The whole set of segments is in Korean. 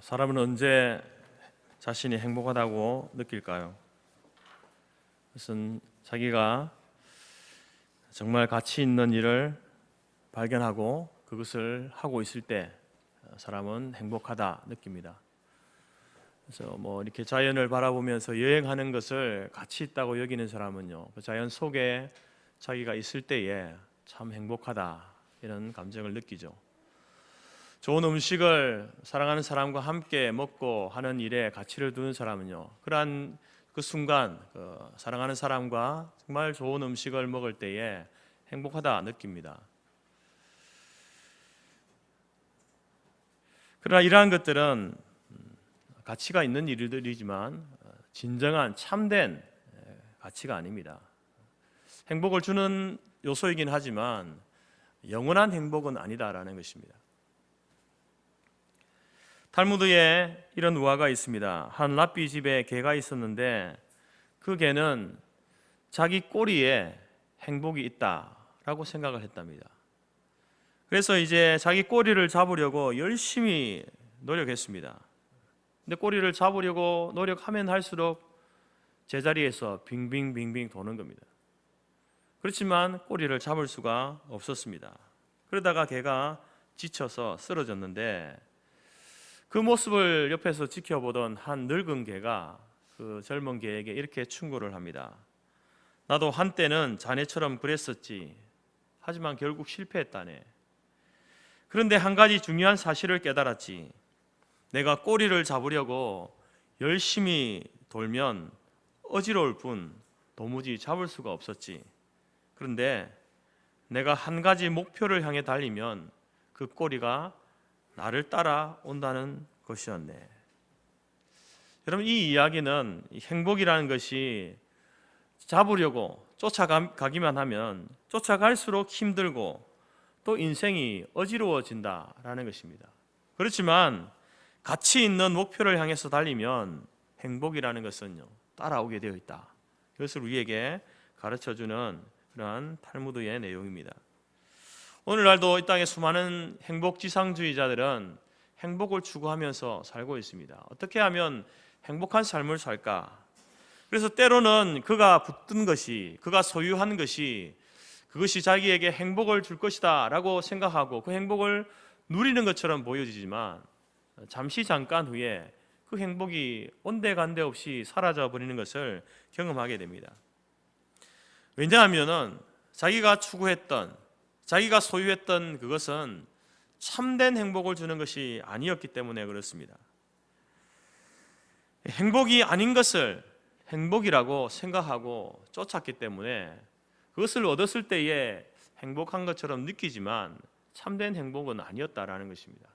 사람은 언제 자신이 행복하다고 느낄까요? 그것은 자기가 정말 가치 있는 일을 발견하고 그것을 하고 있을 때 사람은 행복하다 느낍니다. 그래서 이렇게 자연을 바라보면서 여행하는 것을 가치 있다고 여기는 사람은요, 그 자연 속에 자기가 있을 때에 참 행복하다 이런 감정을 느끼죠. 좋은 음식을 사랑하는 사람과 함께 먹고 하는 일에 가치를 두는 사람은요, 그러한 그 순간 사랑하는 사람과 정말 좋은 음식을 먹을 때에 행복하다 느낍니다. 그러나 이러한 것들은 가치가 있는 일들이지만 진정한 참된 가치가 아닙니다. 행복을 주는 요소이긴 하지만 영원한 행복은 아니다라는 것입니다. 탈무드에 이런 우화가 있습니다. 한 랍비 집에 개가 있었는데 그 개는 자기 꼬리에 행복이 있다라고 생각을 했답니다. 그래서 이제 자기 꼬리를 잡으려고 열심히 노력했습니다. 근데 꼬리를 잡으려고 노력하면 할수록 제자리에서 빙빙빙빙 도는 겁니다. 그렇지만 꼬리를 잡을 수가 없었습니다. 그러다가 개가 지쳐서 쓰러졌는데 그 모습을 옆에서 지켜보던 한 늙은 개가 그 젊은 개에게 이렇게 충고를 합니다. 나도 한때는 자네처럼 그랬었지. 하지만 결국 실패했다네. 그런데 한 가지 중요한 사실을 깨달았지. 내가 꼬리를 잡으려고 열심히 돌면 어지러울 뿐 도무지 잡을 수가 없었지. 그런데 내가 한 가지 목표를 향해 달리면 그 꼬리가 나를 따라온다는 것이었네. 여러분, 이 이야기는 행복이라는 것이 잡으려고 쫓아가기만 하면 쫓아갈수록 힘들고 또 인생이 어지러워진다라는 것입니다. 그렇지만 가치 있는 목표를 향해서 달리면 행복이라는 것은요, 따라오게 되어 있다. 이것을 우리에게 가르쳐주는 그러한 탈무드의 내용입니다. 오늘날도 이 땅에 수많은 행복지상주의자들은 행복을 추구하면서 살고 있습니다. 어떻게 하면 행복한 삶을 살까? 그래서 때로는 그가 붙든 것이, 그가 소유한 것이 그것이 자기에게 행복을 줄 것이다 라고 생각하고 그 행복을 누리는 것처럼 보여지지만 잠시 잠깐 후에 그 행복이 온데간데 없이 사라져 버리는 것을 경험하게 됩니다. 왜냐하면 자기가 추구했던, 자기가 소유했던 그것은 참된 행복을 주는 것이 아니었기 때문에 그렇습니다. 행복이 아닌 것을 행복이라고 생각하고 쫓았기 때문에 그것을 얻었을 때에 행복한 것처럼 느끼지만 참된 행복은 아니었다라는 것입니다.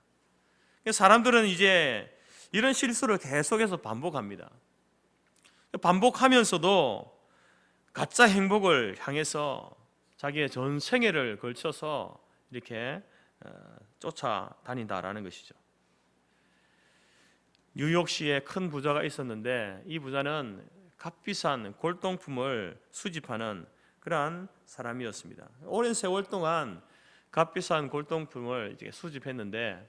사람들은 이제 이런 실수를 계속해서 반복합니다. 반복하면서도 가짜 행복을 향해서 자기의 전 생애를 걸쳐서 이렇게 쫓아다닌다라는 것이죠. 뉴욕시에 큰 부자가 있었는데 이 부자는 값비싼 골동품을 수집하는 그러한 사람이었습니다. 오랜 세월 동안 값비싼 골동품을 이제 수집했는데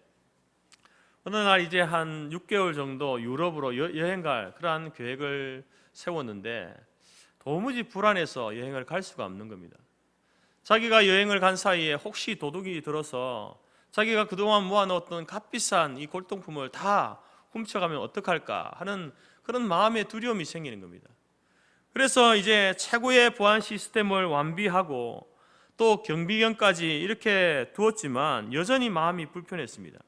어느 날 이제 한 6개월 정도 유럽으로 여행 갈 그러한 계획을 세웠는데 도무지 불안해서 여행을 갈 수가 없는 겁니다. 자기가 여행을 간 사이에 혹시 도둑이 들어서 자기가 그동안 모아놓았던 값비싼 이 골동품을 다 훔쳐가면 어떡할까 하는 그런 마음의 두려움이 생기는 겁니다. 그래서 이제 최고의 보안 시스템을 완비하고 또 경비견까지 이렇게 두었지만 여전히 마음이 불편했습니다.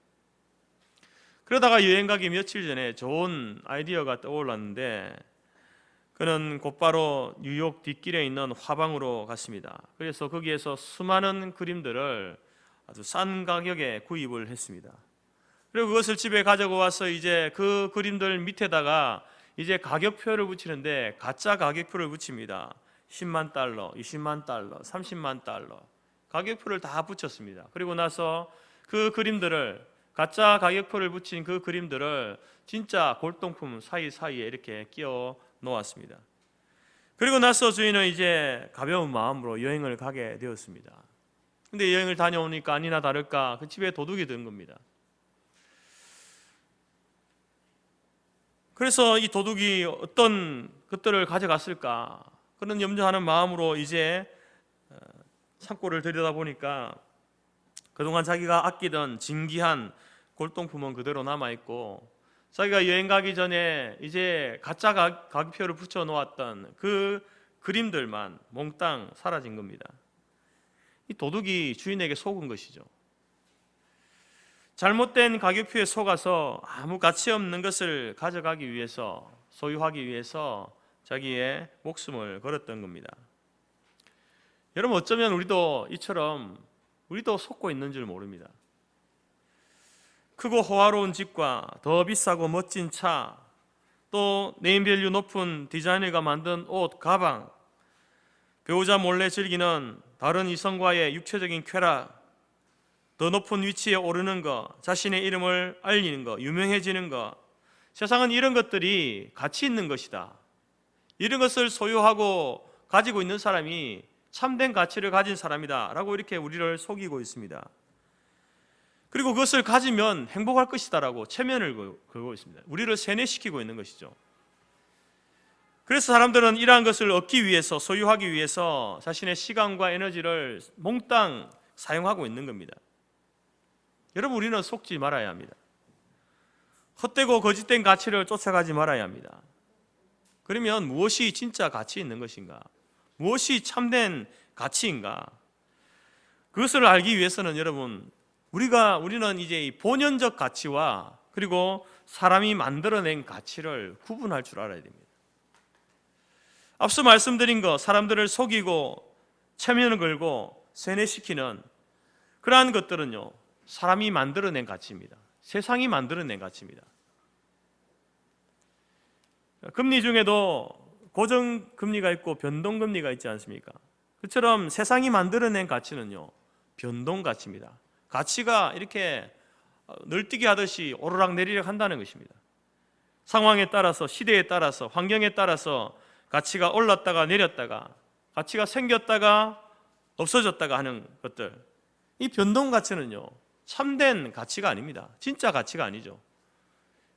그러다가 여행 가기 며칠 전에 좋은 아이디어가 떠올랐는데 그는 곧바로 뉴욕 뒷길에 있는 화방으로 갔습니다. 그래서 거기에서 수많은 그림들을 아주 싼 가격에 구입을 했습니다. 그리고 그것을 집에 가지고 와서 이제 그 그림들 밑에다가 이제 가격표를 붙이는데 가짜 가격표를 붙입니다. 10만 달러, 20만 달러, 30만 달러 가격표를 다 붙였습니다. 그리고 나서 그 그림들을 가짜 가격표를 붙인 그 그림들을 진짜 골동품 사이사이에 이렇게 끼워 놓았습니다. 그리고 나서 저희는 이제 가벼운 마음으로 여행을 가게 되었습니다. 근데 여행을 다녀오니까 아니나 다를까 그 집에 도둑이 든 겁니다. 그래서 이 도둑이 어떤 것들을 가져갔을까 그런 염려하는 마음으로 이제 창고를 들여다보니까 그동안 자기가 아끼던 진귀한 골동품은 그대로 남아있고, 자기가 여행 가기 전에 이제 가짜 가격표를 붙여놓았던 그 그림들만 몽땅 사라진 겁니다. 이 도둑이 주인에게 속은 것이죠. 잘못된 가격표에 속아서 아무 가치 없는 것을 가져가기 위해서, 소유하기 위해서 자기의 목숨을 걸었던 겁니다. 여러분, 어쩌면 우리도 이처럼 우리도 속고 있는 줄 모릅니다. 크고 호화로운 집과 더 비싸고 멋진 차, 또 네임밸류 높은 디자이너가 만든 옷, 가방, 배우자 몰래 즐기는 다른 이성과의 육체적인 쾌락, 더 높은 위치에 오르는 것, 자신의 이름을 알리는 것, 유명해지는 것, 세상은 이런 것들이 가치 있는 것이다. 이런 것을 소유하고 가지고 있는 사람이 참된 가치를 가진 사람이다 라고 이렇게 우리를 속이고 있습니다. 그리고 그것을 가지면 행복할 것이다 라고 체면을 걸고 있습니다. 우리를 세뇌시키고 있는 것이죠. 그래서 사람들은 이러한 것을 얻기 위해서, 소유하기 위해서 자신의 시간과 에너지를 몽땅 사용하고 있는 겁니다. 여러분, 우리는 속지 말아야 합니다. 헛되고 거짓된 가치를 쫓아가지 말아야 합니다. 그러면 무엇이 진짜 가치 있는 것인가? 무엇이 참된 가치인가? 그것을 알기 위해서는 여러분, 우리는 이제 이 본연적 가치와 그리고 사람이 만들어낸 가치를 구분할 줄 알아야 됩니다. 앞서 말씀드린 것, 사람들을 속이고 체면을 걸고 세뇌시키는 그러한 것들은요, 사람이 만들어낸 가치입니다. 세상이 만들어낸 가치입니다. 금리 중에도 고정금리가 있고 변동금리가 있지 않습니까? 그처럼 세상이 만들어낸 가치는요, 변동가치입니다. 가치가 이렇게 널뛰기 하듯이 오르락내리락 한다는 것입니다. 상황에 따라서, 시대에 따라서, 환경에 따라서 가치가 올랐다가 내렸다가, 가치가 생겼다가 없어졌다가 하는 것들, 이 변동가치는요, 참된 가치가 아닙니다. 진짜 가치가 아니죠.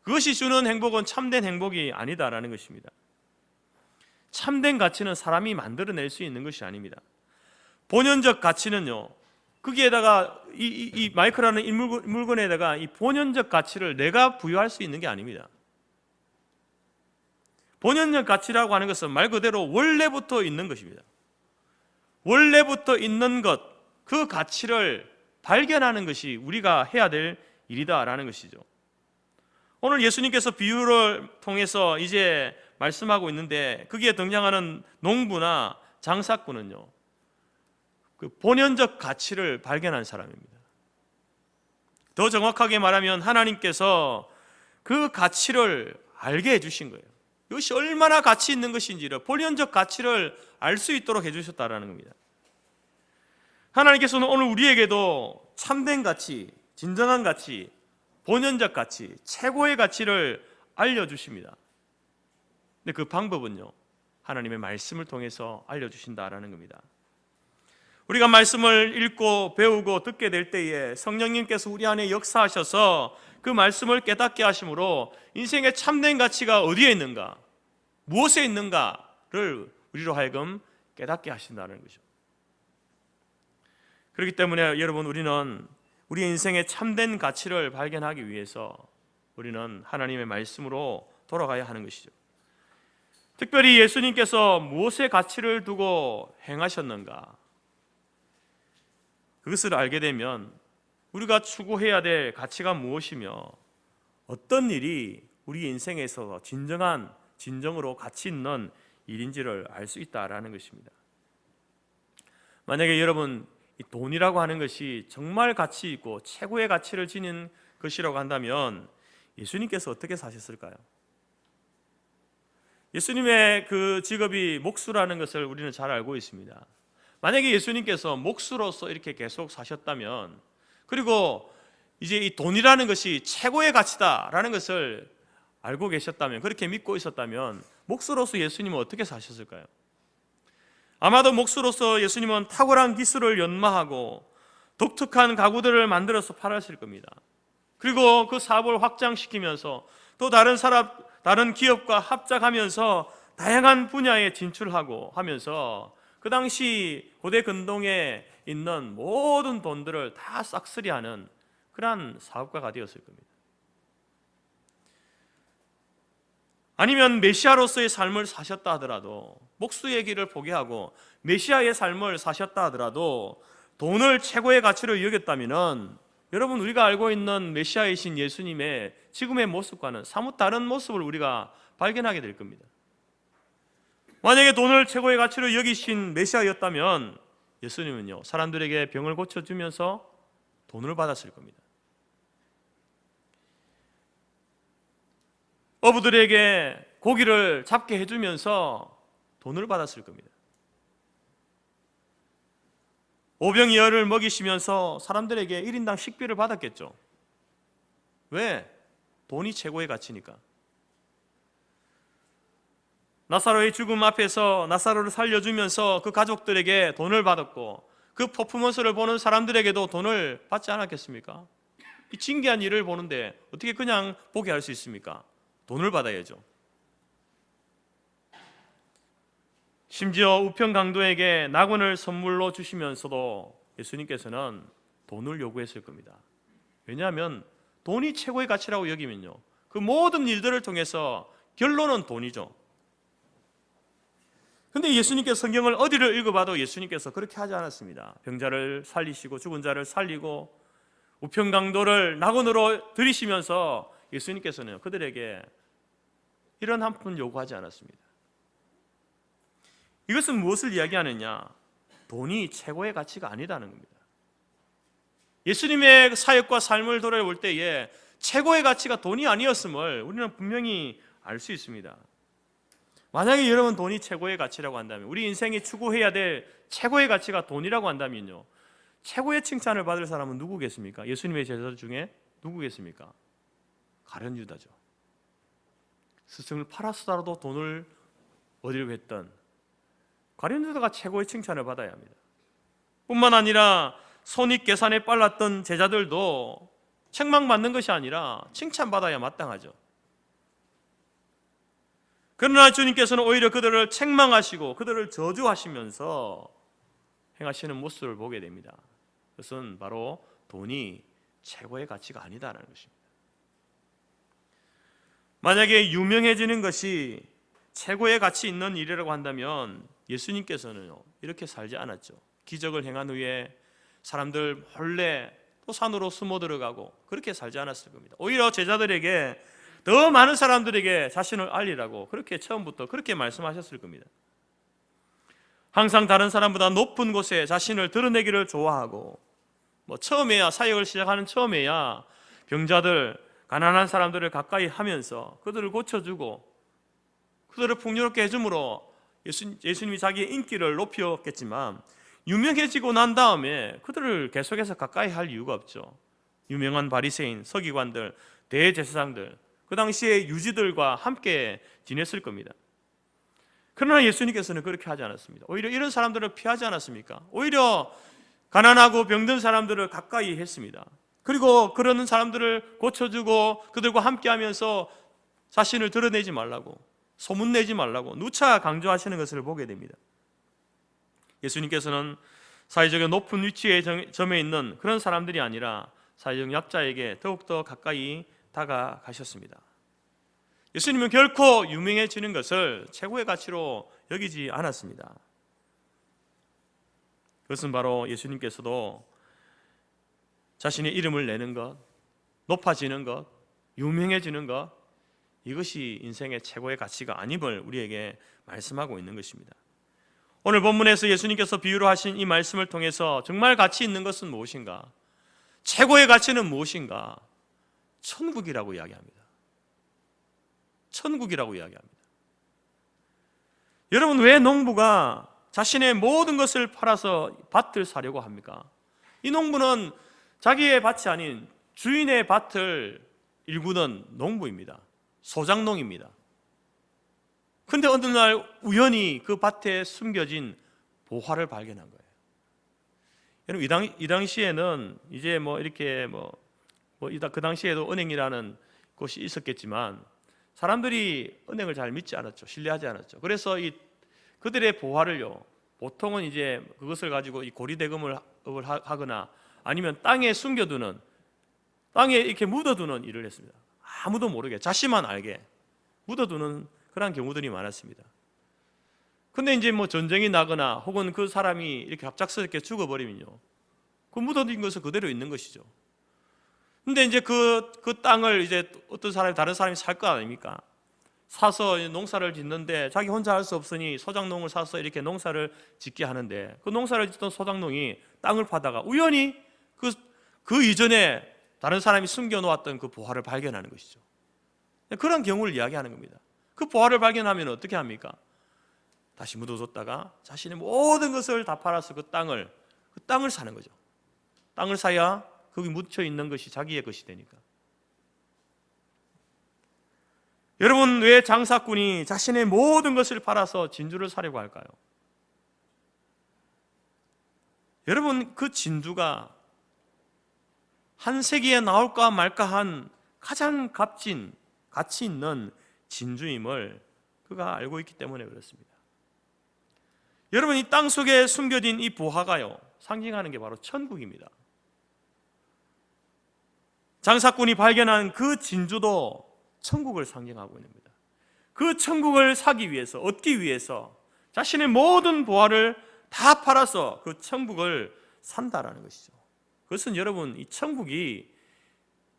그것이 주는 행복은 참된 행복이 아니다라는 것입니다. 참된 가치는 사람이 만들어낼 수 있는 것이 아닙니다. 본연적 가치는요, 거기에다가 이 마이크라는 이 물건에다가 이 본연적 가치를 내가 부여할 수 있는 게 아닙니다. 본연적 가치라고 하는 것은 말 그대로 원래부터 있는 것입니다. 원래부터 있는 것, 그 가치를 발견하는 것이 우리가 해야 될 일이다라는 것이죠. 오늘 예수님께서 비유를 통해서 이제 말씀하고 있는데, 거기에 등장하는 농부나 장사꾼은요, 그 본연적 가치를 발견한 사람입니다. 더 정확하게 말하면 하나님께서 그 가치를 알게 해주신 거예요. 이것이 얼마나 가치 있는 것인지를, 본연적 가치를 알 수 있도록 해주셨다라는 겁니다. 하나님께서는 오늘 우리에게도 참된 가치, 진정한 가치, 본연적 가치, 최고의 가치를 알려주십니다. 근데 그 방법은요, 하나님의 말씀을 통해서 알려주신다라는 겁니다. 우리가 말씀을 읽고 배우고 듣게 될 때에 성령님께서 우리 안에 역사하셔서 그 말씀을 깨닫게 하심으로 인생의 참된 가치가 어디에 있는가, 무엇에 있는가를 우리로 하여금 깨닫게 하신다는 거죠. 그렇기 때문에 여러분, 우리는 우리 인생의 참된 가치를 발견하기 위해서 우리는 하나님의 말씀으로 돌아가야 하는 것이죠. 특별히 예수님께서 무엇의 가치를 두고 행하셨는가, 그것을 알게 되면 우리가 추구해야 될 가치가 무엇이며 어떤 일이 우리 인생에서 진정으로 가치 있는 일인지를 알 수 있다라는 것입니다. 만약에 여러분, 이 돈이라고 하는 것이 정말 가치 있고 최고의 가치를 지닌 것이라고 한다면 예수님께서 어떻게 사셨을까요? 예수님의 그 직업이 목수라는 것을 우리는 잘 알고 있습니다. 만약에 예수님께서 목수로서 이렇게 계속 사셨다면, 그리고 이제 이 돈이라는 것이 최고의 가치다라는 것을 알고 계셨다면, 그렇게 믿고 있었다면 목수로서 예수님은 어떻게 사셨을까요? 아마도 목수로서 예수님은 탁월한 기술을 연마하고 독특한 가구들을 만들어서 팔았을 겁니다. 그리고 그 사업을 확장시키면서 또 다른 다른 기업과 합작하면서 다양한 분야에 진출하고 하면서 그 당시 고대 근동에 있는 모든 돈들을 다 싹쓸이하는 그러한 사업가가 되었을 겁니다. 아니면 메시아로서의 삶을 사셨다 하더라도, 목수의 길을 포기하고 메시아의 삶을 사셨다 하더라도 돈을 최고의 가치로 여겼다면 여러분, 우리가 알고 있는 메시아이신 예수님의 지금의 모습과는 사뭇 다른 모습을 우리가 발견하게 될 겁니다. 만약에 돈을 최고의 가치로 여기신 메시아였다면 예수님은요, 사람들에게 병을 고쳐주면서 돈을 받았을 겁니다. 어부들에게 고기를 잡게 해주면서 돈을 받았을 겁니다. 오병이어를 먹이시면서 사람들에게 1인당 식비를 받았겠죠. 왜? 돈이 최고의 가치니까. 나사로의 죽음 앞에서 나사로를 살려주면서 그 가족들에게 돈을 받았고, 그 퍼포먼스를 보는 사람들에게도 돈을 받지 않았겠습니까? 이 신기한 일을 보는데 어떻게 그냥 보게 할 수 있습니까? 돈을 받아야죠. 심지어 우편 강도에게 낙원을 선물로 주시면서도 예수님께서는 돈을 요구했을 겁니다. 왜냐하면 돈이 최고의 가치라고 여기면요, 그 모든 일들을 통해서 결론은 돈이죠. 근데 예수님께서 성경을 어디를 읽어봐도 예수님께서 그렇게 하지 않았습니다. 병자를 살리시고 죽은 자를 살리고 우편 강도를 낙원으로 들이시면서 예수님께서는 그들에게 이런 한 푼 요구하지 않았습니다. 이것은 무엇을 이야기하느냐? 돈이 최고의 가치가 아니다는 겁니다. 예수님의 사역과 삶을 돌아볼 때에 최고의 가치가 돈이 아니었음을 우리는 분명히 알 수 있습니다. 만약에 여러분 돈이 최고의 가치라고 한다면, 우리 인생이 추구해야 될 최고의 가치가 돈이라고 한다면요, 최고의 칭찬을 받을 사람은 누구겠습니까? 예수님의 제자들 중에 누구겠습니까? 가룟 유다죠. 스승을 팔았더라도 돈을 어디로 했던 가룟 유다가 최고의 칭찬을 받아야 합니다. 뿐만 아니라 손익 계산에 빨랐던 제자들도 책망받는 것이 아니라 칭찬받아야 마땅하죠. 그러나 주님께서는 오히려 그들을 책망하시고 그들을 저주하시면서 행하시는 모습을 보게 됩니다. 그것은 바로 돈이 최고의 가치가 아니다라는 것입니다. 만약에 유명해지는 것이 최고의 가치 있는 일이라고 한다면 예수님께서는 이렇게 살지 않았죠. 기적을 행한 후에 사람들 몰래 또 산으로 숨어 들어가고 그렇게 살지 않았을 겁니다. 오히려 제자들에게 더 많은 사람들에게 자신을 알리라고 그렇게 처음부터 그렇게 말씀하셨을 겁니다. 항상 다른 사람보다 높은 곳에 자신을 드러내기를 좋아하고, 처음에야 사역을 시작하는 처음에야 병자들, 가난한 사람들을 가까이 하면서 그들을 고쳐주고 그들을 풍요롭게 해줌으로 예수님이 자기의 인기를 높였겠지만, 유명해지고 난 다음에 그들을 계속해서 가까이 할 이유가 없죠. 유명한 바리새인, 서기관들, 대제사장들, 그 당시에 유지들과 함께 지냈을 겁니다. 그러나 예수님께서는 그렇게 하지 않았습니다. 오히려 이런 사람들을 피하지 않았습니까? 오히려 가난하고 병든 사람들을 가까이 했습니다. 그리고 그러는 사람들을 고쳐주고 그들과 함께하면서 자신을 드러내지 말라고, 소문내지 말라고 누차 강조하시는 것을 보게 됩니다. 예수님께서는 사회적인 높은 위치에 점에 있는 그런 사람들이 아니라 사회적 약자에게 더욱더 가까이 다가가셨습니다. 예수님은 결코 유명해지는 것을 최고의 가치로 여기지 않았습니다. 그것은 바로 예수님께서도 자신의 이름을 내는 것, 높아지는 것, 유명해지는 것, 이것이 인생의 최고의 가치가 아님을 우리에게 말씀하고 있는 것입니다. 오늘 본문에서 예수님께서 비유로 하신 이 말씀을 통해서 정말 가치 있는 것은 무엇인가? 최고의 가치는 무엇인가? 천국이라고 이야기합니다. 천국이라고 이야기합니다. 여러분, 왜 농부가 자신의 모든 것을 팔아서 밭을 사려고 합니까? 이 농부는 자기의 밭이 아닌 주인의 밭을 일구는 농부입니다. 소장농입니다. 근데 어느 날 우연히 그 밭에 숨겨진 보화를 발견한 거예요. 여러분, 이 당시에는 이제 이렇게 그 당시에도 은행이라는 곳이 있었겠지만 사람들이 은행을 잘 믿지 않았죠. 신뢰하지 않았죠. 그래서 그들의 보화를요, 보통은 이제 그것을 가지고 이 고리대금을 하거나 아니면 땅에 숨겨두는, 땅에 이렇게 묻어두는 일을 했습니다. 아무도 모르게, 자신만 알게 묻어두는 그런 경우들이 많았습니다. 근데 이제 뭐 전쟁이 나거나 혹은 그 사람이 이렇게 갑작스럽게 죽어버리면요, 그 묻어둔 것은 그대로 있는 것이죠. 근데 이제 그 땅을 이제 어떤 사람이, 다른 사람이 살 거 아닙니까? 사서 농사를 짓는데 자기 혼자 할 수 없으니 소작농을 사서 이렇게 농사를 짓게 하는데, 그 농사를 짓던 소작농이 땅을 파다가 우연히 그 이전에 다른 사람이 숨겨놓았던 그 보화를 발견하는 것이죠. 그런 경우를 이야기하는 겁니다. 그 보화를 발견하면 어떻게 합니까? 다시 묻어뒀다가 자신의 모든 것을 다 팔아서 그 땅을 사는 거죠. 땅을 사야 거기 묻혀 있는 것이 자기의 것이 되니까. 여러분, 왜 장사꾼이 자신의 모든 것을 팔아서 진주를 사려고 할까요? 여러분, 그 진주가 한 세기에 나올까 말까 한 가장 값진, 가치 있는 진주임을 그가 알고 있기 때문에 그렇습니다. 여러분, 이 땅 속에 숨겨진 이 보화가요, 상징하는 게 바로 천국입니다. 장사꾼이 발견한 그 진주도 천국을 상징하고 있는 겁니다. 그 천국을 사기 위해서, 얻기 위해서 자신의 모든 보화를 다 팔아서 그 천국을 산다라는 것이죠. 그것은 여러분, 이 천국이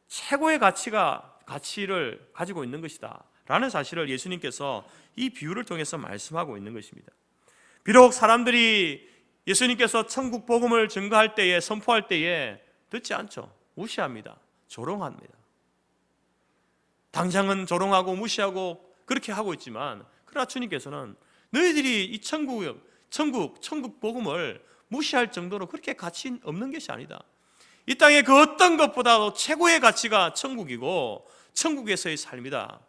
최고의 가치를 가지고 있는 것이다 라는 사실을 예수님께서 이 비유를 통해서 말씀하고 있는 것입니다. 비록 사람들이 예수님께서 천국 복음을 증거할 때에, 선포할 때에 듣지 않죠. 무시합니다. 조롱합니다. 당장은 조롱하고 무시하고 그렇게 하고 있지만, 그러나 주님께서는 너희들이 이 천국 복음을 무시할 정도로 그렇게 가치 없는 것이 아니다. 이 땅의 그 어떤 것보다도 최고의 가치가 천국이고 천국에서의 삶이다,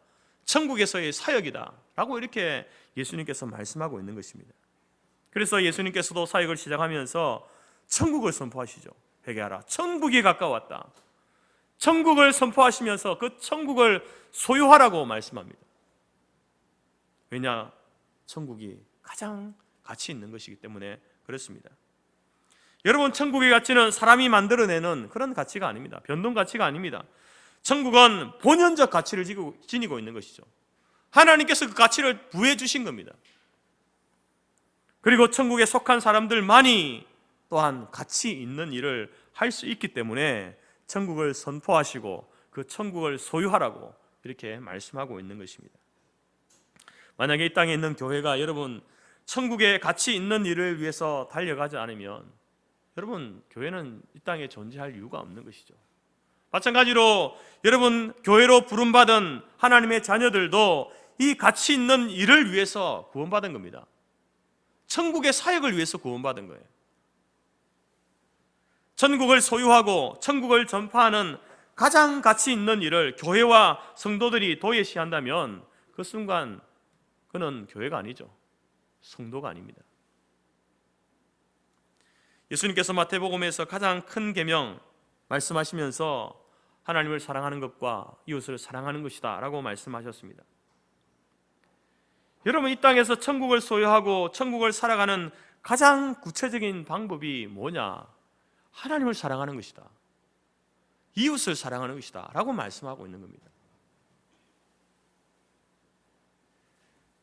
천국에서의 사역이다 라고 이렇게 예수님께서 말씀하고 있는 것입니다. 그래서 예수님께서도 사역을 시작하면서 천국을 선포하시죠. 회개하라, 천국이 가까웠다. 천국을 선포하시면서 그 천국을 소유하라고 말씀합니다. 왜냐? 천국이 가장 가치 있는 것이기 때문에 그렇습니다. 여러분, 천국의 가치는 사람이 만들어내는 그런 가치가 아닙니다. 변동 가치가 아닙니다. 천국은 본연적 가치를 지니고 있는 것이죠. 하나님께서 그 가치를 부해 주신 겁니다. 그리고 천국에 속한 사람들만이 또한 가치 있는 일을 할 수 있기 때문에 천국을 선포하시고 그 천국을 소유하라고 이렇게 말씀하고 있는 것입니다. 만약에 이 땅에 있는 교회가 여러분 천국의 가치 있는 일을 위해서 달려가지 않으면 여러분, 교회는 이 땅에 존재할 이유가 없는 것이죠. 마찬가지로 여러분, 교회로 부름받은 하나님의 자녀들도 이 가치 있는 일을 위해서 구원받은 겁니다. 천국의 사역을 위해서 구원받은 거예요. 천국을 소유하고 천국을 전파하는 가장 가치 있는 일을 교회와 성도들이 도외시한다면 그 순간 그는 교회가 아니죠. 성도가 아닙니다. 예수님께서 마태복음에서 가장 큰 계명 말씀하시면서 하나님을 사랑하는 것과 이웃을 사랑하는 것이다 라고 말씀하셨습니다. 여러분, 이 땅에서 천국을 소유하고 천국을 살아가는 가장 구체적인 방법이 뭐냐? 하나님을 사랑하는 것이다, 이웃을 사랑하는 것이다 라고 말씀하고 있는 겁니다.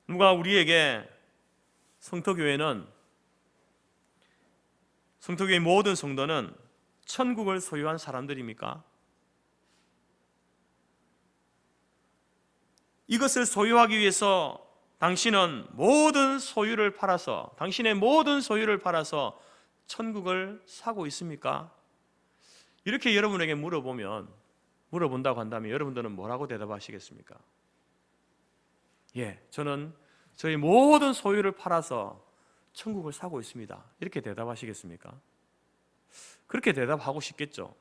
누가 우리에게 성토교회의 모든 성도는 천국을 소유한 사람들입니까? 이것을 소유하기 위해서 당신의 모든 소유를 팔아서 천국을 사고 있습니까? 이렇게 여러분에게 물어본다고 한다면 여러분들은 뭐라고 대답하시겠습니까? 예, 저는 저희 모든 소유를 팔아서 천국을 사고 있습니다. 이렇게 대답하시겠습니까? 그렇게 대답하고 싶겠죠.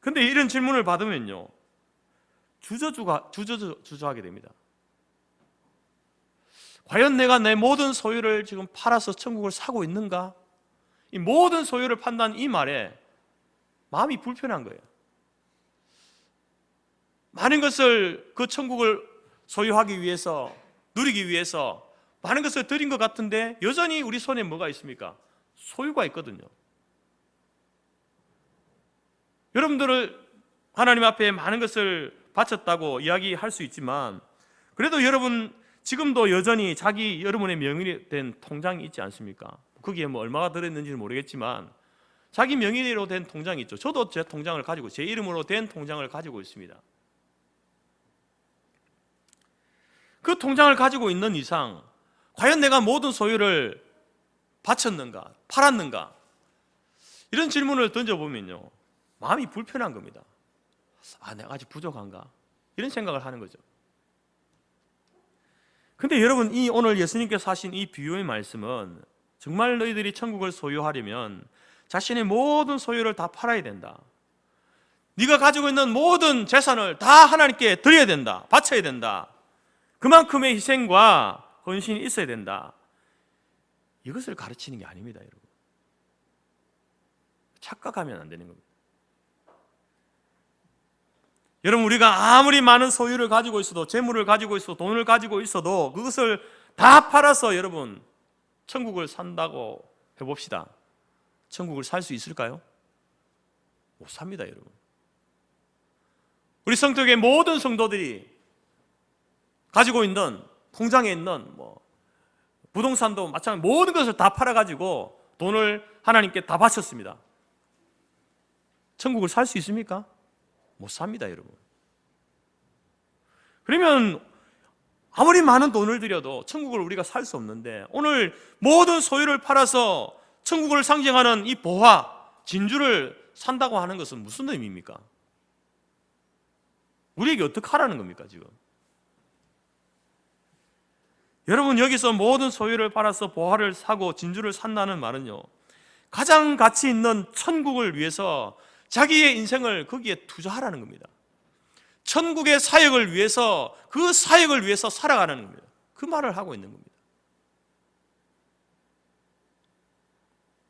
근데 이런 질문을 받으면요, 주저하게 됩니다. 과연 내가 내 모든 소유를 지금 팔아서 천국을 사고 있는가? 이 모든 소유를 판다는 이 말에 마음이 불편한 거예요. 많은 것을 그 천국을 소유하기 위해서, 누리기 위해서 많은 것을 드린 것 같은데 여전히 우리 손에 뭐가 있습니까? 소유가 있거든요. 여러분들을 하나님 앞에 많은 것을 바쳤다고 이야기할 수 있지만 그래도 여러분 지금도 여전히 여러분의 명의로 된 통장이 있지 않습니까? 거기에 뭐 얼마가 들어있는지는 모르겠지만 자기 명의로 된 통장이 있죠. 저도 제 통장을 가지고, 제 이름으로 된 통장을 가지고 있습니다. 그 통장을 가지고 있는 이상 과연 내가 모든 소유를 바쳤는가, 팔았는가, 이런 질문을 던져보면요, 마음이 불편한 겁니다. 내가 아직 부족한가, 이런 생각을 하는 거죠. 근데 여러분, 오늘 예수님께서 하신 이 비유의 말씀은 정말 너희들이 천국을 소유하려면 자신의 모든 소유를 다 팔아야 된다, 네가 가지고 있는 모든 재산을 다 하나님께 드려야 된다, 바쳐야 된다, 그만큼의 희생과 헌신이 있어야 된다, 이것을 가르치는 게 아닙니다. 여러분, 착각하면 안 되는 겁니다. 여러분, 우리가 아무리 많은 소유를 가지고 있어도, 재물을 가지고 있어도, 돈을 가지고 있어도 그것을 다 팔아서 여러분 천국을 산다고 해봅시다. 천국을 살 수 있을까요? 못 삽니다. 여러분, 우리 성도의 모든 성도들이 가지고 있는 통장에 있는 부동산도 마찬가지, 모든 것을 다 팔아가지고 돈을 하나님께 다 바쳤습니다. 천국을 살 수 있습니까? 못 삽니다. 여러분, 그러면 아무리 많은 돈을 들여도 천국을 우리가 살 수 없는데, 오늘 모든 소유를 팔아서 천국을 상징하는 이 보화, 진주를 산다고 하는 것은 무슨 의미입니까? 우리에게 어떻게 하라는 겁니까 지금? 여러분, 여기서 모든 소유를 팔아서 보화를 사고 진주를 산다는 말은요, 가장 가치 있는 천국을 위해서 자기의 인생을 거기에 투자하라는 겁니다. 천국의 사역을 위해서, 그 사역을 위해서 살아가는 겁니다. 그 말을 하고 있는 겁니다.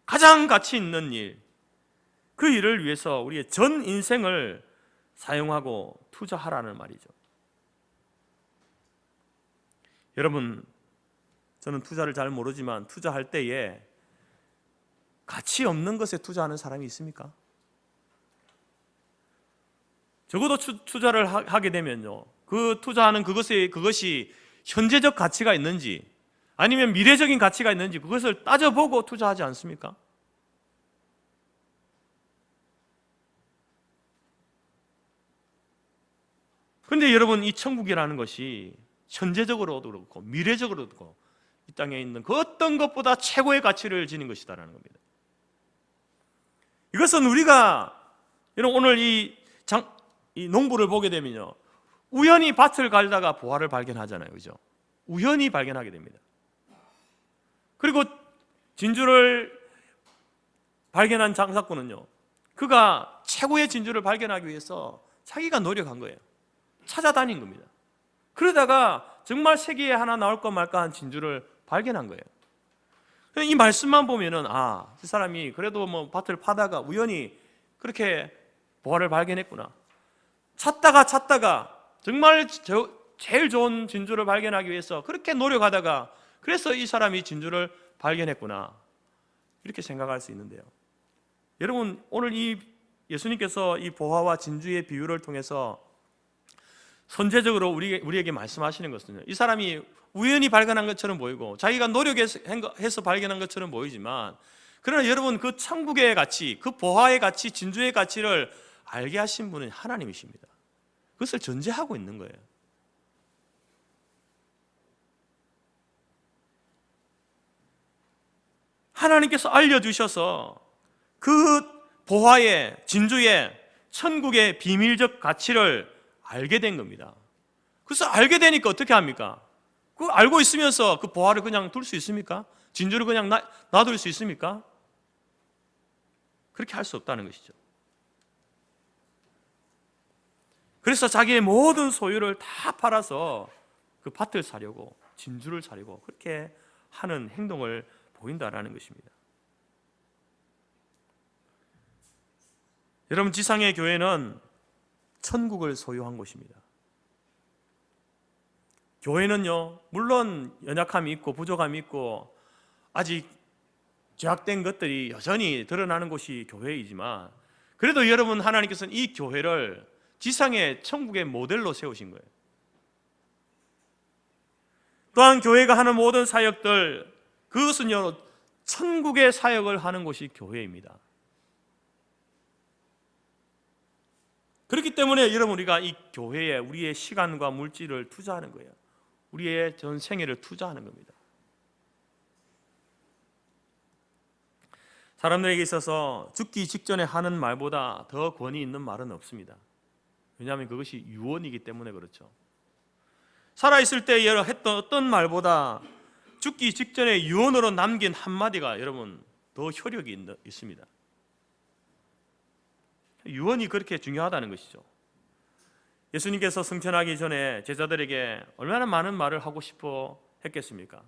가장 가치 있는 일, 그 일을 위해서 우리의 전 인생을 사용하고 투자하라는 말이죠. 여러분, 저는 투자를 잘 모르지만 투자할 때에 가치 없는 것에 투자하는 사람이 있습니까? 적어도 투자를 하게 되면요, 그 투자하는 그것이 현재적 가치가 있는지 아니면 미래적인 가치가 있는지 그것을 따져보고 투자하지 않습니까? 그런데 여러분, 이 천국이라는 것이 현재적으로도 그렇고 미래적으로도 그렇고 이 땅에 있는 그 어떤 것보다 최고의 가치를 지닌 것이다라는 겁니다. 이것은 우리가 여러분 오늘 이 농부를 보게 되면요, 우연히 밭을 갈다가 보화를 발견하잖아요, 그죠? 우연히 발견하게 됩니다. 그리고 진주를 발견한 장사꾼은요, 그가 최고의 진주를 발견하기 위해서 자기가 노력한 거예요. 찾아다닌 겁니다. 그러다가 정말 세계에 하나 나올 것 말까한 진주를 발견한 거예요. 이 말씀만 보면은 이 사람이 그래도 밭을 파다가 우연히 그렇게 보화를 발견했구나. 찾다가 정말 제일 좋은 진주를 발견하기 위해서 그렇게 노력하다가 그래서 이 사람이 진주를 발견했구나, 이렇게 생각할 수 있는데요, 여러분, 오늘 이 예수님께서 이 보화와 진주의 비유를 통해서 선제적으로 우리에게 말씀하시는 것은요, 이 사람이 우연히 발견한 것처럼 보이고 자기가 노력해서 발견한 것처럼 보이지만, 그러나 여러분, 그 천국의 가치, 그 보화의 가치, 진주의 가치를 알게 하신 분은 하나님이십니다. 그것을 전제하고 있는 거예요. 하나님께서 알려주셔서 그 보화의, 진주의, 천국의 비밀적 가치를 알게 된 겁니다. 그래서 알게 되니까 어떻게 합니까? 그 알고 있으면서 그 보화를 그냥 둘 수 있습니까? 진주를 그냥 놔둘 수 있습니까? 그렇게 할 수 없다는 것이죠. 그래서 자기의 모든 소유를 다 팔아서 그 밭을 사려고, 진주를 사려고 그렇게 하는 행동을 보인다라는 것입니다. 여러분, 지상의 교회는 천국을 소유한 곳입니다. 교회는요, 물론 연약함이 있고 부족함이 있고 아직 죄악된 것들이 여전히 드러나는 곳이 교회이지만, 그래도 여러분, 하나님께서는 이 교회를 지상의 천국의 모델로 세우신 거예요. 또한 교회가 하는 모든 사역들, 그것은요, 천국의 사역을 하는 곳이 교회입니다. 그렇기 때문에 여러분, 우리가 이 교회에 우리의 시간과 물질을 투자하는 거예요. 우리의 전 생애를 투자하는 겁니다. 사람들에게 있어서 죽기 직전에 하는 말보다 더 권위 있는 말은 없습니다. 왜냐하면 그것이 유언이기 때문에 그렇죠. 살아있을 때 했던 어떤 말보다 죽기 직전에 유언으로 남긴 한마디가 여러분 더 효력이 있습니다. 유언이 그렇게 중요하다는 것이죠. 예수님께서 승천하기 전에 제자들에게 얼마나 많은 말을 하고 싶어 했겠습니까?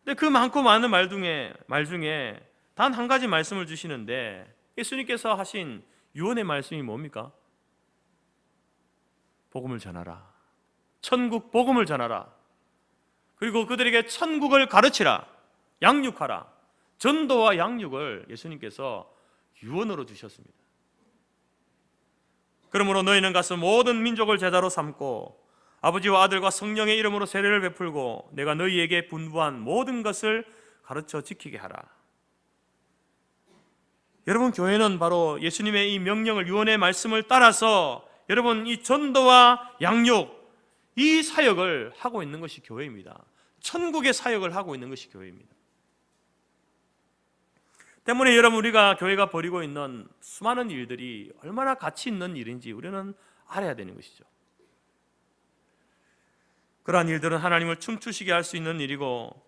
근데 그 많고 많은 말 중에 단 한 가지 말씀을 주시는데, 예수님께서 하신 유언의 말씀이 뭡니까? 복음을 전하라. 천국 복음을 전하라. 그리고 그들에게 천국을 가르치라. 양육하라. 전도와 양육을 예수님께서 유언으로 주셨습니다. 그러므로 너희는 가서 모든 민족을 제자로 삼고 아버지와 아들과 성령의 이름으로 세례를 베풀고 내가 너희에게 분부한 모든 것을 가르쳐 지키게 하라. 여러분, 교회는 바로 예수님의 이 명령을, 유언의 말씀을 따라서 여러분 이 전도와 양육, 이 사역을 하고 있는 것이 교회입니다. 천국의 사역을 하고 있는 것이 교회입니다. 때문에 여러분, 우리가 교회가 벌이고 있는 수많은 일들이 얼마나 가치 있는 일인지 우리는 알아야 되는 것이죠. 그러한 일들은 하나님을 춤추시게 할 수 있는 일이고,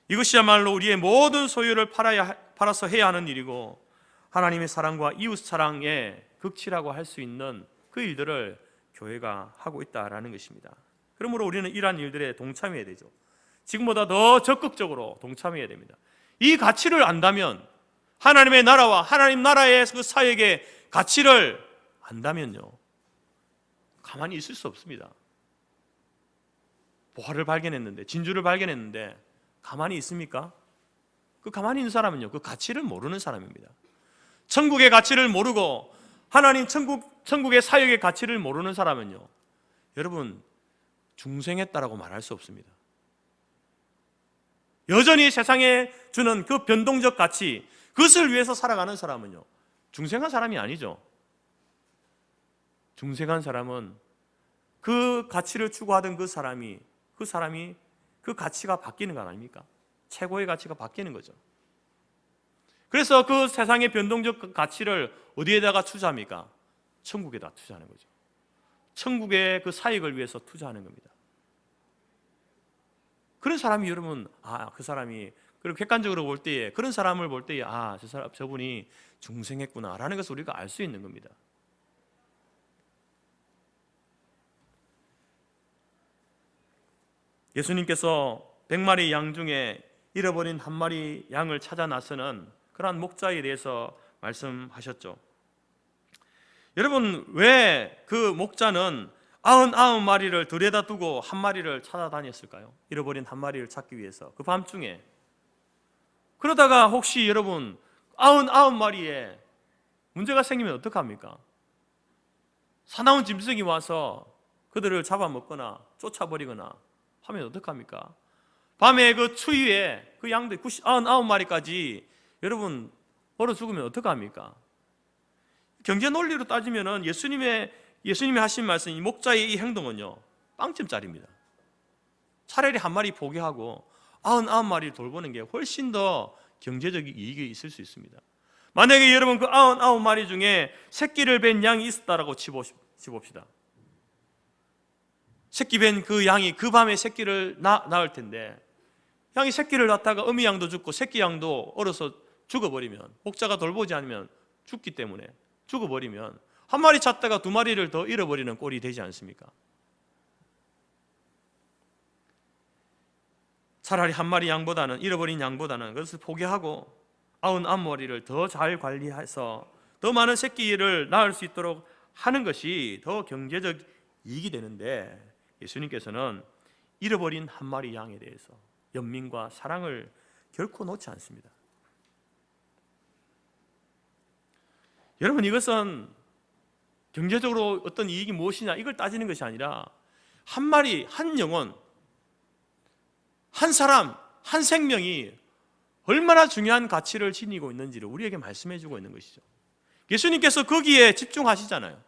이것이야말로 우리의 모든 소유를 팔아서 해야 하는 일이고, 하나님의 사랑과 이웃 사랑의 극치라고 할 수 있는 그 일들을 교회가 하고 있다라는 것입니다. 그러므로 우리는 이러한 일들에 동참해야 되죠. 지금보다 더 적극적으로 동참해야 됩니다. 이 가치를 안다면, 하나님의 나라와 하나님 나라의 그 사역의 가치를 안다면요, 가만히 있을 수 없습니다. 보화를 발견했는데, 진주를 발견했는데 가만히 있습니까? 그 가만히 있는 사람은요, 그 가치를 모르는 사람입니다. 천국의 가치를 모르고 하나님 천국의 사역의 가치를 모르는 사람은요, 여러분 중생했다라고 말할 수 없습니다. 여전히 세상에 주는 그 변동적 가치, 그것을 위해서 살아가는 사람은요, 중생한 사람이 아니죠. 중생한 사람은 그 가치를 추구하던 그 사람이 그 가치가 바뀌는 거 아닙니까? 최고의 가치가 바뀌는 거죠. 그래서 그 세상의 변동적 가치를 어디에다가 투자합니까? 천국에다 투자하는 거죠. 천국의 그 사역을 위해서 투자하는 겁니다. 그런 사람이 여러분, 그 사람이, 그리고 객관적으로 볼 때에, 그런 사람을 볼 때에 저분이 중생했구나라는 것을 우리가 알 수 있는 겁니다. 예수님께서 100마리 양 중에 잃어버린 한 마리 양을 찾아 나서는 그러한 목자에 대해서 말씀하셨죠. 여러분, 왜 그 목자는 99마리를 들여다 두고 한 마리를 찾아다녔을까요? 잃어버린 한 마리를 찾기 위해서 그 밤중에. 그러다가 혹시 여러분 99마리에 문제가 생기면 어떡합니까? 사나운 짐승이 와서 그들을 잡아먹거나 쫓아버리거나 하면 어떡합니까? 밤에 그 추위에 그 양들 99마리까지 여러분 얼어 죽으면 어떡합니까? 경제 논리로 따지면은 예수님이 하신 말씀, 이 목자의 이 행동은요, 빵점짜리입니다. 차라리 한 마리 포기하고 99마리를 돌보는 게 훨씬 더 경제적인 이익이 있을 수 있습니다. 만약에 여러분 그 99마리 중에 새끼를 뵌 양이 있었다라고 치봅시다. 새끼 뵌 그 양이 그 밤에 새끼를 낳을 텐데, 양이 새끼를 낳다가 어미 양도 죽고 새끼 양도 얼어서 죽어버리면, 목자가 돌보지 않으면 죽기 때문에 죽어버리면 한 마리 찾다가 두 마리를 더 잃어버리는 꼴이 되지 않습니까? 차라리 한 마리 양보다는, 잃어버린 양보다는 그것을 포기하고 99마리를 더 잘 관리해서 더 많은 새끼를 낳을 수 있도록 하는 것이 더 경제적 이익이 되는데, 예수님께서는 잃어버린 한 마리 양에 대해서 연민과 사랑을 결코 놓지 않습니다. 여러분, 이것은 경제적으로 어떤 이익이 무엇이냐 이걸 따지는 것이 아니라 한 마리, 한 영혼, 한 사람, 한 생명이 얼마나 중요한 가치를 지니고 있는지를 우리에게 말씀해 주고 있는 것이죠. 예수님께서 거기에 집중하시잖아요.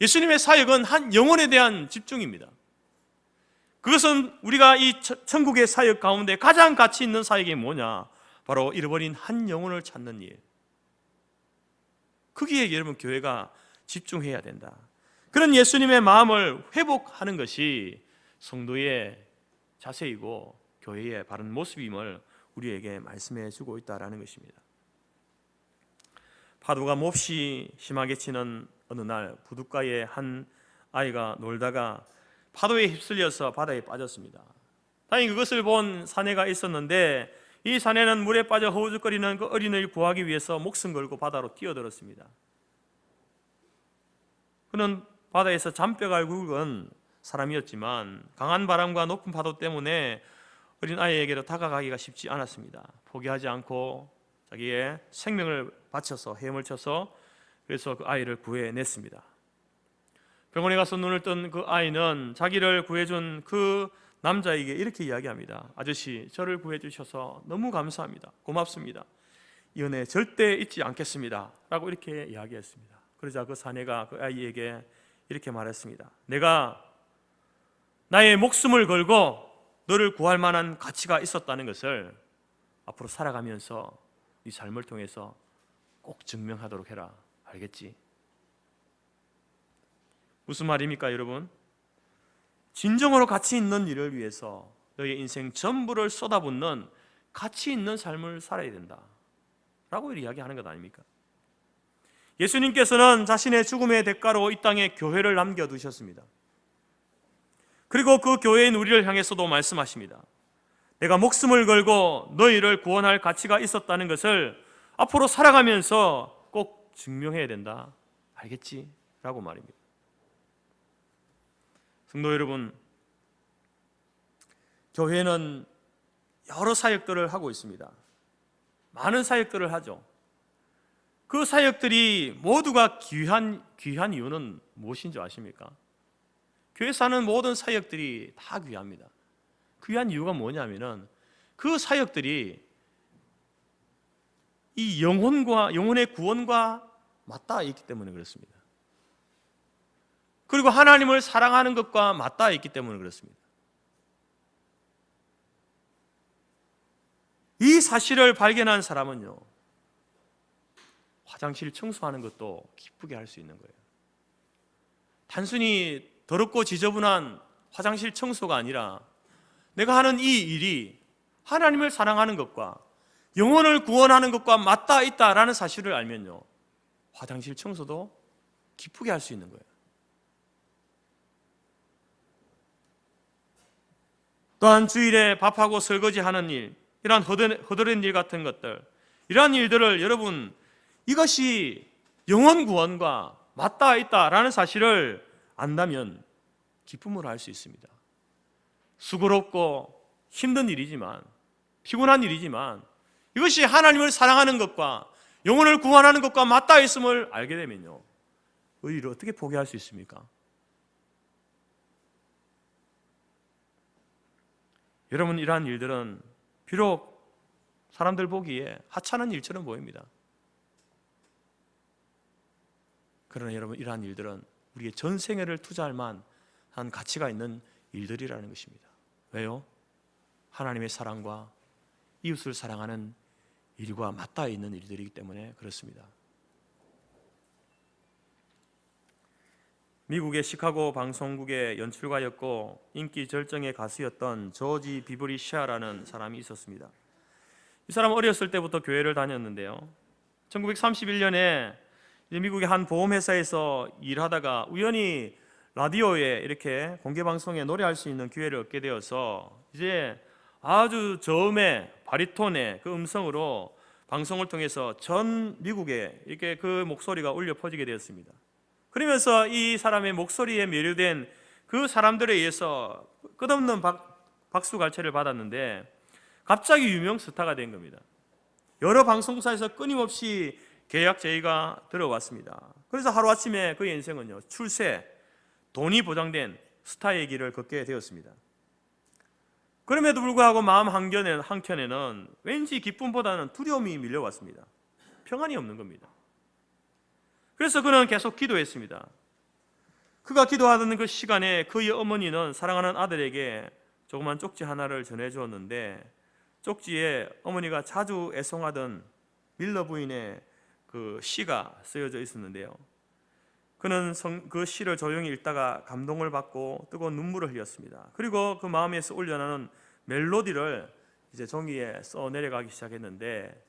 예수님의 사역은 한 영혼에 대한 집중입니다. 그것은 우리가 이 천국의 사역 가운데 가장 가치 있는 사역이 뭐냐? 바로 잃어버린 한 영혼을 찾는 일. 거기에 여러분 교회가 집중해야 된다. 그런 예수님의 마음을 회복하는 것이 성도의 자세이고 교회의 바른 모습임을 우리에게 말씀해 주고 있다는 것입니다. 파도가 몹시 심하게 치는 어느 날 부둣가에 한 아이가 놀다가 파도에 휩쓸려서 바다에 빠졌습니다. 다행히 그것을 본 사내가 있었는데 이 사내는 물에 빠져 허우적거리는 그 어린이를 구하기 위해서 목숨 걸고 바다로 뛰어들었습니다. 그는 바다에서 잔뼈가 굵은 사람이었지만 강한 바람과 높은 파도 때문에 어린 아이에게로 다가가기가 쉽지 않았습니다. 포기하지 않고 자기의 생명을 바쳐서 헤엄을 쳐서 그래서 그 아이를 구해냈습니다. 병원에 가서 눈을 뜬 그 아이는 자기를 구해준 그 남자에게 이렇게 이야기합니다. 아저씨, 저를 구해주셔서 너무 감사합니다. 고맙습니다. 이 은혜 절대 잊지 않겠습니다. 라고 이렇게 이야기했습니다. 그러자 그 사내가 그 아이에게 이렇게 말했습니다. 내가 나의 목숨을 걸고 너를 구할 만한 가치가 있었다는 것을 앞으로 살아가면서 네 삶을 통해서 꼭 증명하도록 해라. 알겠지? 무슨 말입니까, 여러분? 진정으로 가치 있는 일을 위해서 너의 인생 전부를 쏟아붓는 가치 있는 삶을 살아야 된다 라고 이야기하는 것 아닙니까? 예수님께서는 자신의 죽음의 대가로 이 땅에 교회를 남겨두셨습니다. 그리고 그 교회인 우리를 향해서도 말씀하십니다. 내가 목숨을 걸고 너희를 구원할 가치가 있었다는 것을 앞으로 살아가면서 꼭 증명해야 된다. 알겠지? 라고 말입니다. 성도 여러분, 교회는 여러 사역들을 하고 있습니다. 많은 사역들을 하죠. 그 사역들이 모두가 귀한 이유는 무엇인지 아십니까? 교회에서 하는 모든 사역들이 다 귀합니다. 귀한 이유가 뭐냐면은 그 사역들이 이 영혼의 구원과 맞닿아 있기 때문에 그렇습니다. 그리고 하나님을 사랑하는 것과 맞닿아 있기 때문에 그렇습니다. 이 사실을 발견한 사람은요, 화장실 청소하는 것도 기쁘게 할 수 있는 거예요. 단순히 더럽고 지저분한 화장실 청소가 아니라 내가 하는 이 일이 하나님을 사랑하는 것과 영혼을 구원하는 것과 맞닿아 있다라는 사실을 알면요, 화장실 청소도 기쁘게 할 수 있는 거예요. 또한 주일에 밥하고 설거지하는 일, 이러한 허드렛 일 같은 것들, 이러한 일들을 여러분, 이것이 영혼 구원과 맞닿아 있다라는 사실을 안다면 기쁨으로 할 수 있습니다. 수고롭고 힘든 일이지만, 피곤한 일이지만 이것이 하나님을 사랑하는 것과 영혼을 구원하는 것과 맞닿아 있음을 알게 되면요, 그 일을 어떻게 포기할 수 있습니까? 여러분, 이러한 일들은 비록 사람들 보기에 하찮은 일처럼 보입니다. 그러나 여러분, 이러한 일들은 우리의 전생애를 투자할 만한 가치가 있는 일들이라는 것입니다. 왜요? 하나님의 사랑과 이웃을 사랑하는 일과 맞닿아 있는 일들이기 때문에 그렇습니다. 미국의 시카고 방송국의 연출가였고 인기 절정의 가수였던 조지 비브리 샤라는 사람이 있었습니다. 이 사람은 어렸을 때부터 교회를 다녔는데요, 1931년에 미국의 한 보험회사에서 일하다가 우연히 라디오에 이렇게 공개방송에 노래할 수 있는 기회를 얻게 되어서 이제 아주 저음의 바리톤의 그 음성으로 방송을 통해서 전 미국에 이렇게 그 목소리가 울려 퍼지게 되었습니다. 그러면서 이 사람의 목소리에 매료된 그 사람들에 의해서 끝없는 박수갈채를 받았는데 갑자기 유명 스타가 된 겁니다. 여러 방송사에서 끊임없이 계약 제의가 들어왔습니다. 그래서 하루아침에 그의 인생은요, 출세, 돈이 보장된 스타의 길을 걷게 되었습니다. 그럼에도 불구하고 마음 한켠에는 왠지 기쁨보다는 두려움이 밀려왔습니다. 평안이 없는 겁니다. 그래서 그는 계속 기도했습니다. 그가 기도하던 그 시간에 그의 어머니는 사랑하는 아들에게 조그만 쪽지 하나를 전해주었는데, 쪽지에 어머니가 자주 애송하던 밀러 부인의 그 시가 쓰여져 있었는데요. 그는 그 시를 조용히 읽다가 감동을 받고 뜨거운 눈물을 흘렸습니다. 그리고 그 마음에서 올려나는 멜로디를 이제 종이에 써 내려가기 시작했는데,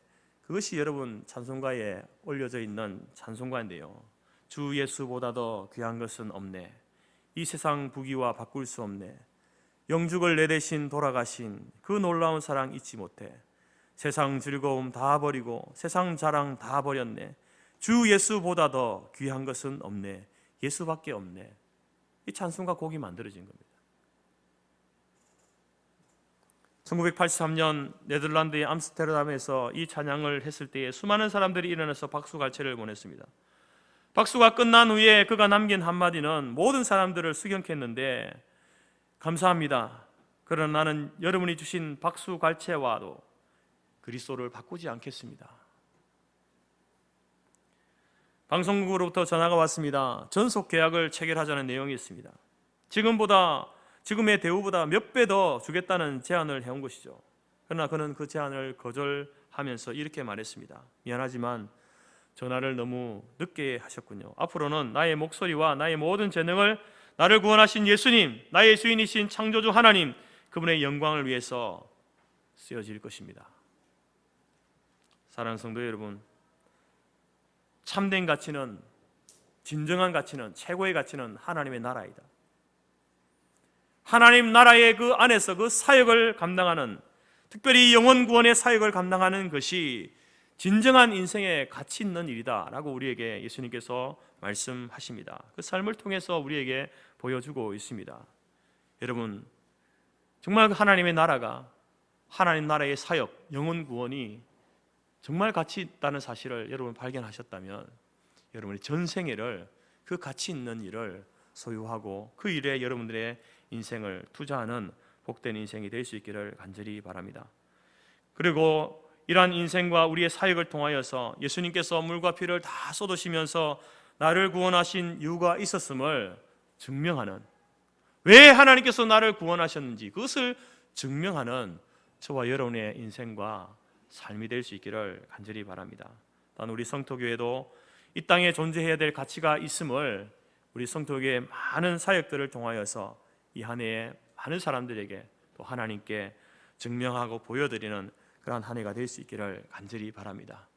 그것이 여러분 찬송가에 올려져 있는 찬송가인데요. 주 예수보다 더 귀한 것은 없네. 이 세상 부귀와 바꿀 수 없네. 영죽을 내 대신 돌아가신 그 놀라운 사랑 잊지 못해. 세상 즐거움 다 버리고 세상 자랑 다 버렸네. 주 예수보다 더 귀한 것은 없네. 예수밖에 없네. 이 찬송가 곡이 만들어진 겁니다. 1983년 네덜란드의 암스테르담에서 이 찬양을 했을 때에 수많은 사람들이 일어나서 박수갈채를 보냈습니다. 박수가 끝난 후에 그가 남긴 한마디는 모든 사람들을 수경케 했는데, 감사합니다. 그러나 나는 여러분이 주신 박수갈채와도 그리스도를 바꾸지 않겠습니다. 방송국으로부터 전화가 왔습니다. 전속 계약을 체결하자는 내용이 있습니다. 지금의 대우보다 몇 배 더 주겠다는 제안을 해온 것이죠. 그러나 그는 그 제안을 거절하면서 이렇게 말했습니다. 미안하지만 전화를 너무 늦게 하셨군요. 앞으로는 나의 목소리와 나의 모든 재능을 나를 구원하신 예수님, 나의 주인이신 창조주 하나님, 그분의 영광을 위해서 쓰여질 것입니다. 사랑하는 성도 여러분, 참된 가치는, 진정한 가치는, 최고의 가치는 하나님의 나라이다. 하나님 나라의 그 안에서 그 사역을 감당하는, 특별히 영혼 구원의 사역을 감당하는 것이 진정한 인생의 가치 있는 일이다 라고 우리에게 예수님께서 말씀하십니다. 그 삶을 통해서 우리에게 보여주고 있습니다. 여러분, 정말 하나님의 나라가, 하나님 나라의 사역, 영혼 구원이 정말 가치 있다는 사실을 여러분 발견하셨다면 여러분의 전생애를 그 가치 있는 일을 소유하고 그 일에 여러분들의 인생을 투자하는 복된 인생이 될 수 있기를 간절히 바랍니다. 그리고 이러한 인생과 우리의 사역을 통하여서 예수님께서 물과 피를 다 쏟으시면서 나를 구원하신 이유가 있었음을 증명하는, 왜 하나님께서 나를 구원하셨는지 그것을 증명하는 저와 여러분의 인생과 삶이 될 수 있기를 간절히 바랍니다. 또한 우리 성토교회도 이 땅에 존재해야 될 가치가 있음을 우리 성토교회의 많은 사역들을 통하여서 이 한 해에 많은 사람들에게 또 하나님께 증명하고 보여드리는 그러한 한 해가 될 수 있기를 간절히 바랍니다.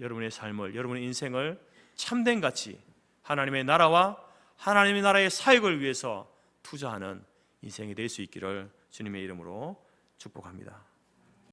여러분의 삶을, 여러분의 인생을 참된 가치, 하나님의 나라와 하나님의 나라의 사역을 위해서 투자하는 인생이 될 수 있기를 주님의 이름으로 축복합니다.